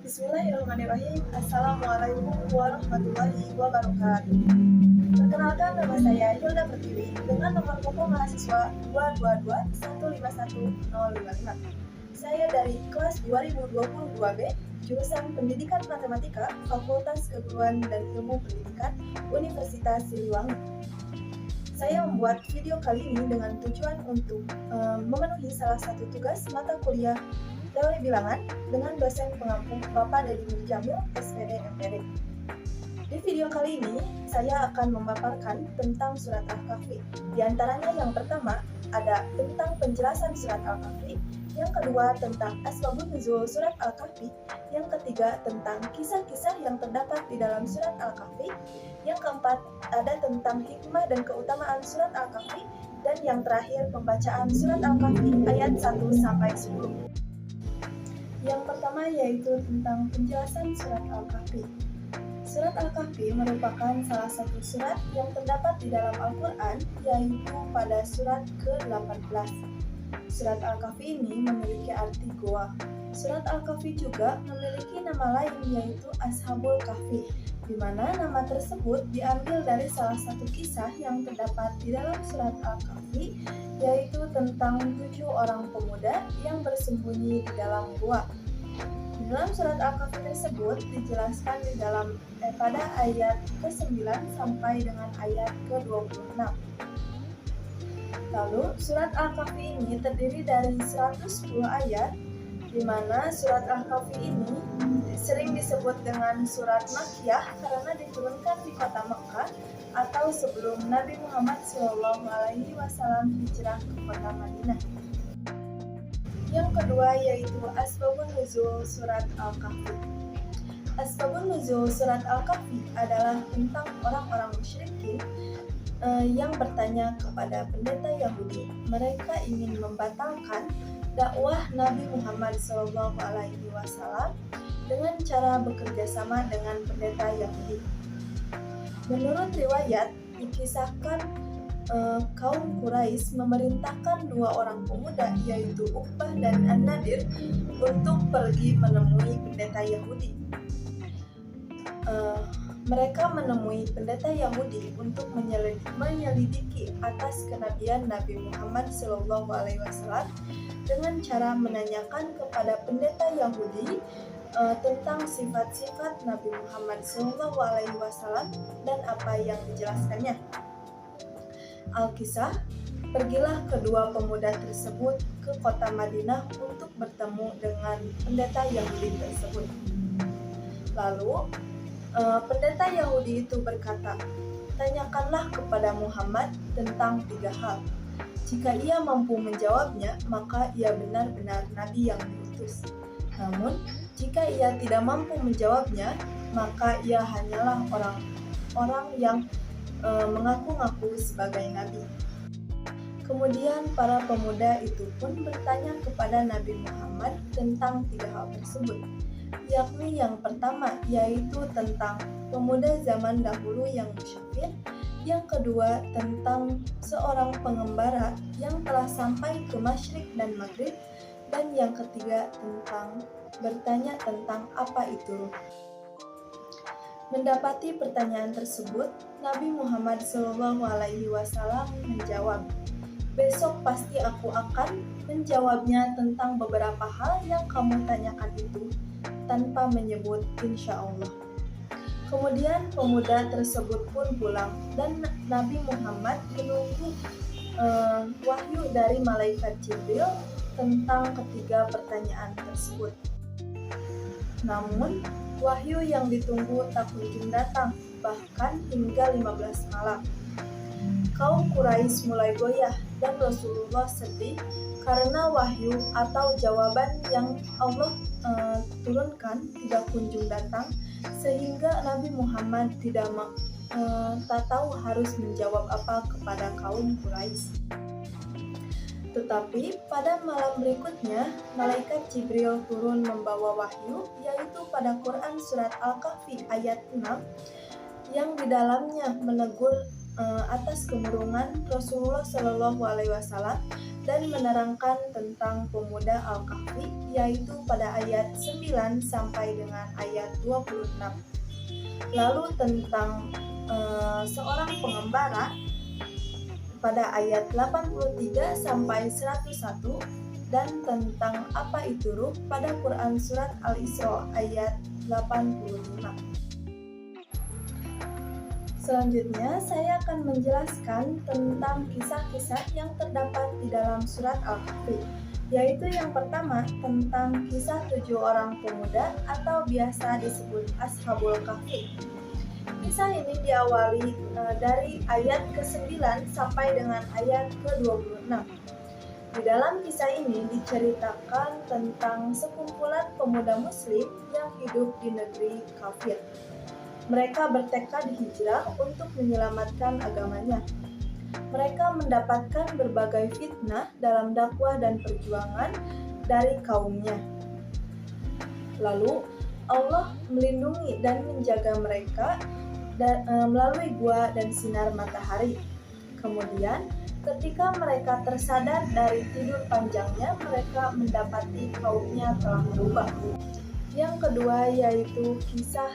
Bismillahirrahmanirrahim. Assalamualaikum warahmatullahi wabarakatuh. Perkenalkan, nama saya Hilda Pertiwi dengan nomor pokok mahasiswa 222151055. Saya dari kelas 2022B, jurusan Pendidikan Matematika, Fakultas Keguruan dan Ilmu Pendidikan, Universitas Siliwangi. Saya membuat video kali ini dengan tujuan untuk memenuhi salah satu tugas mata kuliah teori bilangan dengan dosen pengampu Bapak Dedi Nurjamil, SPD MPD. Di video kali ini, saya akan memaparkan tentang surat Al-Kahfi. Di antaranya yang pertama ada tentang penjelasan surat Al-Kahfi, yang kedua tentang asbabun nuzul surat Al-Kahfi, yang ketiga tentang kisah-kisah yang terdapat di dalam surat Al-Kahfi, yang keempat ada tentang hikmah dan keutamaan surat Al-Kahfi, dan yang terakhir pembacaan surat Al-Kahfi ayat 1-10. Yang pertama yaitu tentang penjelasan surat Al-Kahfi. Surat Al-Kahfi merupakan salah satu surat yang terdapat di dalam Al-Quran, yaitu pada surat ke-18. Surat Al-Kahfi ini memiliki arti goa. Surat Al-Kahfi juga memiliki nama lain yaitu Ashabul Kahfi, di mana nama tersebut diambil dari salah satu kisah yang terdapat di dalam surat Al-Kahfi, yaitu tentang 7 orang pemuda yang bersembunyi di dalam gua. Di dalam surat Al-Kahfi tersebut dijelaskan di dalam pada ayat ke-9 sampai dengan ayat ke-26. Lalu surat Al-Kahfi ini terdiri dari 110 ayat, di mana surat Al-Kahfi ini sering disebut dengan surat Makkiyah karena diturunkan di kota Mekah atau sebelum Nabi Muhammad SAW hijrah ke kota Madinah. Yang kedua yaitu asbabun nuzul surat Al-Kahfi. Asbabun nuzul surat Al-Kahfi adalah tentang orang-orang musyrikin yang bertanya kepada pendeta Yahudi. Mereka ingin membatalkan dakwah Nabi Muhammad SAW dengan cara bekerja sama dengan pendeta Yahudi. Menurut riwayat, dikisahkan kaum Quraisy memerintahkan 2 orang pemuda yaitu Uqbah dan An-Nadir untuk pergi menemui pendeta Yahudi. Mereka menemui pendeta Yahudi untuk menyelidiki atas kenabian Nabi Muhammad SAW dengan cara menanyakan kepada pendeta Yahudi tentang sifat-sifat Nabi Muhammad SAW dan apa yang dijelaskannya. Al-Kisah, pergilah kedua pemuda tersebut ke kota Madinah untuk bertemu dengan pendeta Yahudi tersebut. Lalu, pendeta Yahudi itu berkata, "Tanyakanlah kepada Muhammad tentang 3 hal. Jika ia mampu menjawabnya, maka ia benar-benar nabi yang diutus. Namun, jika ia tidak mampu menjawabnya, maka ia hanyalah orang yang mengaku-ngaku sebagai nabi." Kemudian para pemuda itu pun bertanya kepada Nabi Muhammad tentang 3 hal tersebut, yakni yang pertama yaitu tentang pemuda zaman dahulu yang musyafir, yang kedua tentang seorang pengembara yang telah sampai ke Masyrik dan Maghrib, dan yang ketiga bertanya tentang apa itu ruh. Mendapati pertanyaan tersebut, Nabi Muhammad SAW menjawab, "Besok pasti aku akan menjawabnya tentang beberapa hal yang kamu tanyakan itu, tanpa menyebut insya Allah." Kemudian pemuda tersebut pun pulang dan Nabi Muhammad menunggu wahyu dari malaikat Jibril tentang ketiga pertanyaan tersebut. Namun, wahyu yang ditunggu tak kunjung datang, bahkan hingga 15 malam. Kaum Quraisy mulai goyah dan Rasulullah sedih karena wahyu atau jawaban yang Allah turunkan tidak kunjung datang, sehingga Nabi Muhammad tak tahu harus menjawab apa kepada kaum Quraisy. Tetapi pada malam berikutnya, malaikat Jibril turun membawa wahyu, yaitu pada Quran surat Al-Kahfi ayat 6, yang di dalamnya menegur atas kemurungan Rasulullah Shallallahu Alaihi Wasallam dan menerangkan tentang pemuda Al-Kahfi, yaitu pada ayat 9 sampai dengan ayat 26. Lalu tentang seorang pengembara pada ayat 83 sampai 101, dan tentang apa itu ruh pada Quran Surat Al-Isra ayat 85. Selanjutnya, saya akan menjelaskan tentang kisah-kisah yang terdapat di dalam surat Al-Kahfi, yaitu yang pertama tentang kisah 7 orang pemuda atau biasa disebut Ashabul Kahfi. Kisah ini diawali dari ayat ke-9 sampai dengan ayat ke-26. Di dalam kisah ini diceritakan tentang sekumpulan pemuda muslim yang hidup di negeri kafir. Mereka bertekad hijrah untuk menyelamatkan agamanya. Mereka mendapatkan berbagai fitnah dalam dakwah dan perjuangan dari kaumnya. Lalu Allah melindungi dan menjaga mereka melalui gua dan sinar matahari. Kemudian, ketika mereka tersadar dari tidur panjangnya, mereka mendapati kaumnya telah berubah. Yang kedua yaitu kisah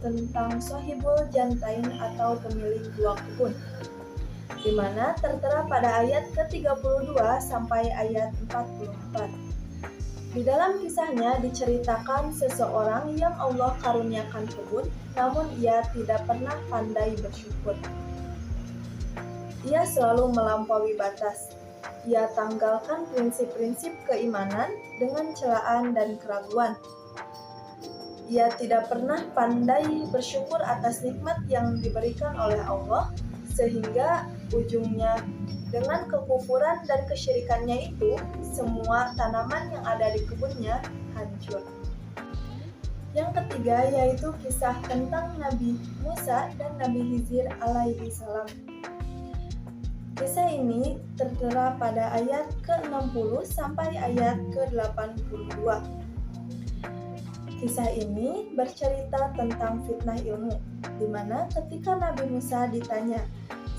tentang Shahibul Jantain atau pemilik dua kebun, di mana tertera pada ayat ke-32 sampai ayat 44. Di dalam kisahnya diceritakan seseorang yang Allah karuniakan kebun, namun ia tidak pernah pandai bersyukur. Ia selalu melampaui batas. Ia tanggalkan prinsip-prinsip keimanan dengan celaan dan keraguan. Ia tidak pernah pandai bersyukur atas nikmat yang diberikan oleh Allah, sehingga ujungnya dengan kekufuran dan kesyirikannya itu, semua tanaman yang ada di kebunnya hancur. Yang ketiga yaitu kisah tentang Nabi Musa dan Nabi Khidir alaihi salam. Kisah ini tertera pada ayat ke-60 sampai ayat ke-82. Kisah ini bercerita tentang fitnah ilmu, di mana ketika Nabi Musa ditanya,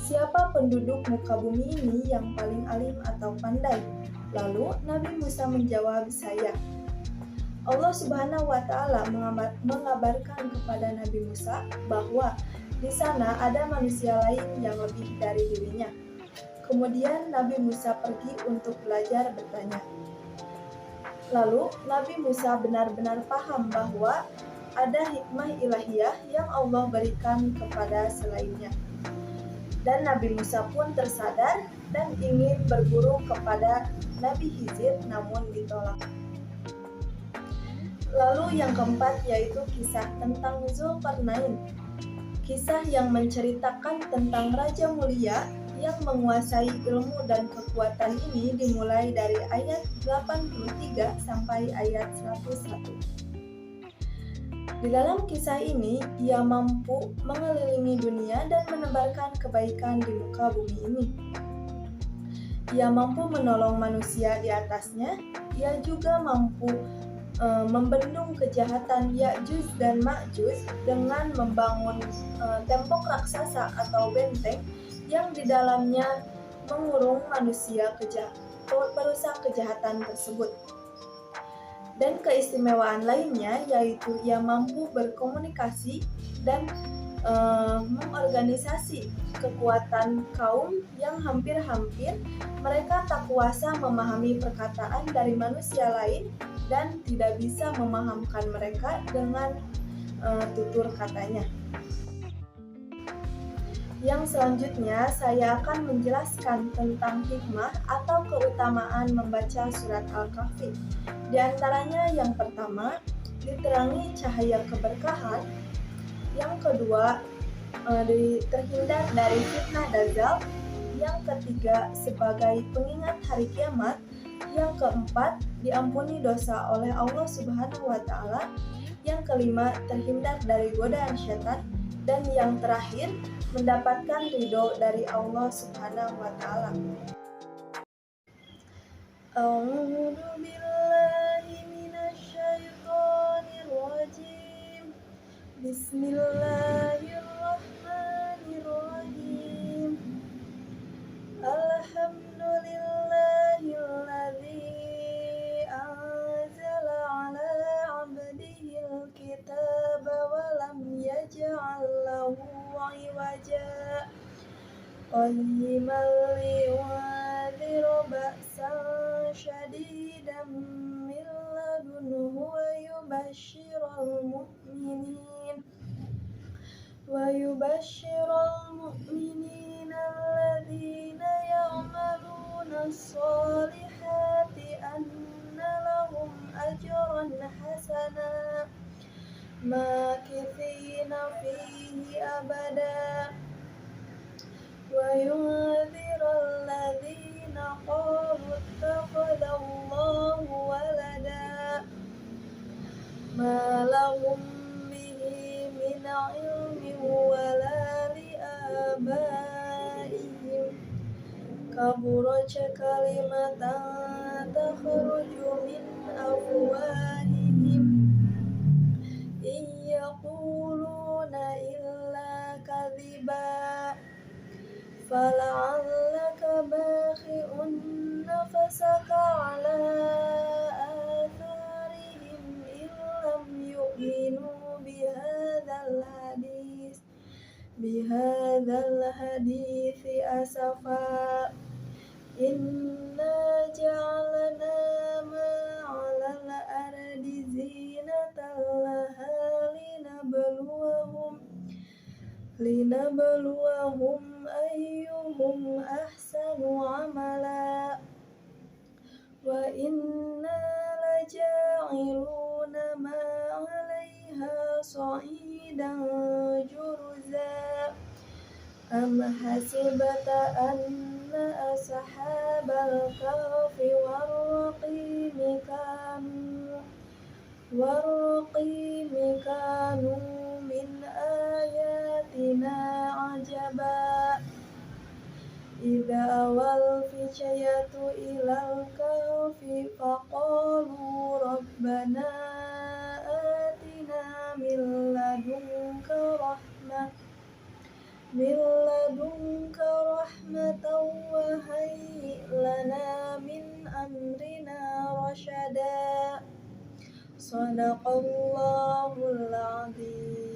siapa penduduk muka bumi ini yang paling alim atau pandai? Lalu Nabi Musa menjawab, saya. Allah Subhanahu wa Ta'ala mengabarkan kepada Nabi Musa bahwa di sana ada manusia lain yang lebih dari dirinya. Kemudian Nabi Musa pergi untuk belajar bertanya. Lalu Nabi Musa benar-benar paham bahwa ada hikmah ilahiyah yang Allah berikan kepada selainnya. Dan Nabi Musa pun tersadar dan ingin berguru kepada Nabi Khidir, namun ditolak. Lalu yang keempat yaitu kisah tentang Zulkarnain. Kisah yang menceritakan tentang Raja Mulia yang menguasai ilmu dan kekuatan ini dimulai dari ayat 83 sampai ayat 101. Di dalam kisah ini, ia mampu mengelilingi dunia dan menebarkan kebaikan di muka bumi ini. Ia mampu menolong manusia di atasnya. Ia juga mampu membendung kejahatan Ya'juj dan Ma'juj dengan membangun tembok raksasa atau benteng yang di dalamnya mengurung manusia perusak kejahatan tersebut. Dan keistimewaan lainnya yaitu ia mampu berkomunikasi dan mengorganisasi kekuatan kaum yang hampir-hampir mereka tak kuasa memahami perkataan dari manusia lain dan tidak bisa memahamkan mereka dengan tutur katanya. Yang selanjutnya saya akan menjelaskan tentang hikmah atau keutamaan membaca surat Al-Kahfi. Di antaranya yang pertama, diterangi cahaya keberkahan. Yang kedua, terhindar dari fitnah dajjal. Yang ketiga, sebagai pengingat hari kiamat. Yang keempat, diampuni dosa oleh Allah Subhanahu wa Ta'ala. Yang kelima, terhindar dari godaan syaitan. Dan yang terakhir, mendapatkan ridho dari Allah Subhanahu wa Ta'ala. A'udzu billahi minasyaitonir rajim. Bismillahirrahmanirrahim. قيما لينذر بأسا شديدا من لدنه ويبشر المؤمنين الذين يعملون الصالحات أن لهم أجرا حسنا ماكثين فيه أبدا وينذر الذين قالوا اتخذ الله ولدا ما لهم به من علم ولا لآبائهم كبرت كلمة تخرج من أفواههم إن يقولون إلا كذبا فلعلك باخع نفسك على آثارهم إن لم يؤمنوا بهذا الحديث أسفا إنا جعلنا ما على الأرض زينة لها لنبلوهم أيهم أحسن عملا وإنا لجاعلون ما عليها صعيدا جرزا أم حسبت أن أصحاب الكهف والرقيم كانوا من آياتنا عجبا إذا أوى الفتية إلى الكهف فقالوا ربنا آتنا من لدنك رحمة وهيئ لنا من أمرنا رشدا صدق الله العظيم.